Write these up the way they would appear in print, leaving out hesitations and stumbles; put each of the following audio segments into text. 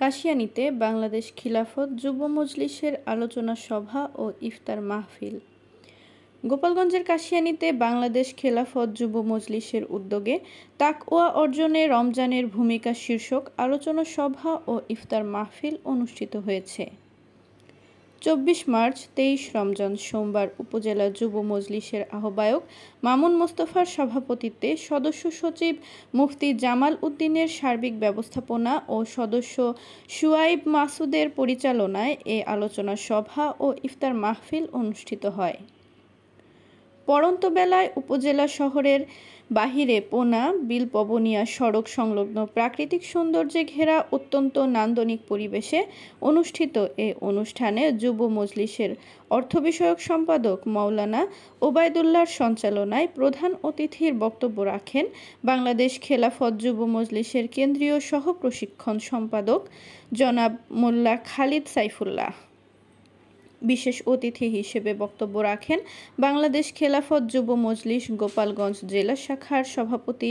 কাশিয়ানীতে বাংলাদেশ খিলাফত যুব মজলিসের আলোচনা সভা ও ইফতার মাহফিল। গোপালগঞ্জের কাশিয়ানীতে বাংলাদেশ খেলাফত যুব মজলিসের উদ্যোগে তাকওয়া অর্জনে রমজানের ভূমিকা শীর্ষক আলোচনা সভা ও ইফতার মাহফিল অনুষ্ঠিত হয়েছে। ২৪ মার্চ ২৩ রমজান সোমবার উপজেলা যুব মজলিসের আহ্বায়ক মামুন মোস্তফার সভাপতিত্বে সদস্য সচিব মুফতি জামাল উদ্দিনের সার্বিক ব্যবস্থাপনা ও সদস্য শুয়াইব মাসুদের পরিচালনায় এ আলোচনা সভা ও ইফতার মাহফিল অনুষ্ঠিত হয়। পড়ন্ত বেলায় উপজেলা শহরের বাহিরে পোনা বিলপবনিয়া সড়ক সংলগ্ন প্রাকৃতিক সৌন্দর্যে ঘেরা অত্যন্ত নান্দনিক পরিবেশে অনুষ্ঠিত এ অনুষ্ঠানে যুব মজলিসের অর্থ বিষয়ক সম্পাদক মাওলানা ওবায়দুল্লাহর সঞ্চালনায় প্রধান অতিথির বক্তব্য রাখেন বাংলাদেশ খেলাফত যুব মজলিসের কেন্দ্রীয় সহ প্রশিক্ষণ সম্পাদক জনাব মোল্লা খালিদ সাইফুল্লাহ। বিশেষ অতিথি হিসেবে বক্তব্য রাখেন বাংলাদেশ খেলাফত যুব মজলিস গোপালগঞ্জ জেলা শাখার সভাপতি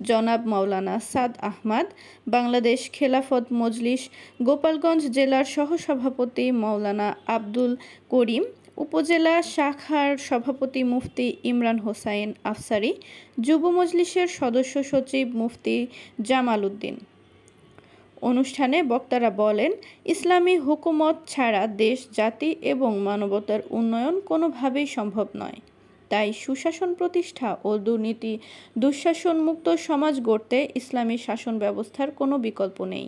জনাব মাওলানা সাদ আহমদ, বাংলাদেশ খেলাফত মজলিস গোপালগঞ্জ জেলার সহসভাপতি মাওলানা আব্দুল করিম, উপজেলা শাখার সভাপতি মুফতি ইমরান হোসাইন আফসারি, যুব মজলিসের সদস্য সচিব মুফতি জামাল উদ্দিন। অনুষ্ঠানে বক্তারা বলেন, ইসলামী হুকুমত ছাড়া দেশ, জাতি এবং মানবতার উন্নয়ন কোনোভাবেই সম্ভব নয়। তাই সুশাসন প্রতিষ্ঠা ও দুর্নীতি দুঃশাসন মুক্ত সমাজ গড়তে ইসলামী শাসন ব্যবস্থার কোনো বিকল্প নেই।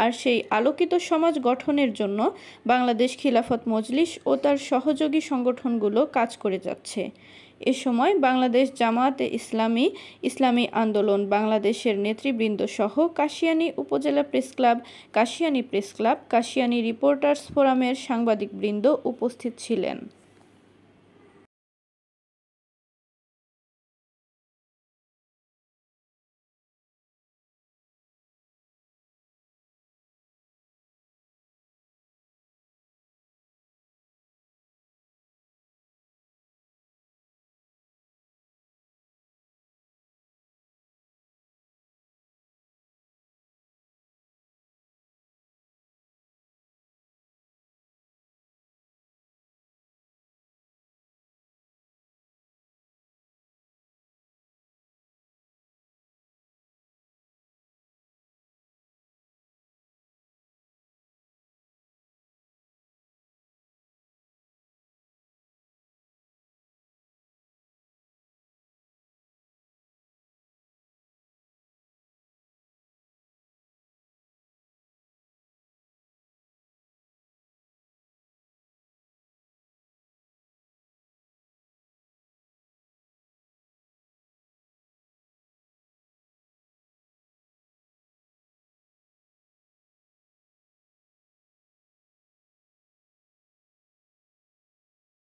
আর সেই আলোকিত সমাজ গঠনের জন্য বাংলাদেশ খিলাফত মজলিস ও তার সহযোগী সংগঠনগুলো কাজ করে যাচ্ছে। এ সময় বাংলাদেশ জামায়াতে ইসলামী, ইসলামী আন্দোলন বাংলাদেশের নেতৃবৃন্দ সহ কাশিয়ানী উপজেলা press club, Kashiani press club, Kashiani reporters ফোরামের সাংবাদিকবৃন্দ উপস্থিত ছিলেন।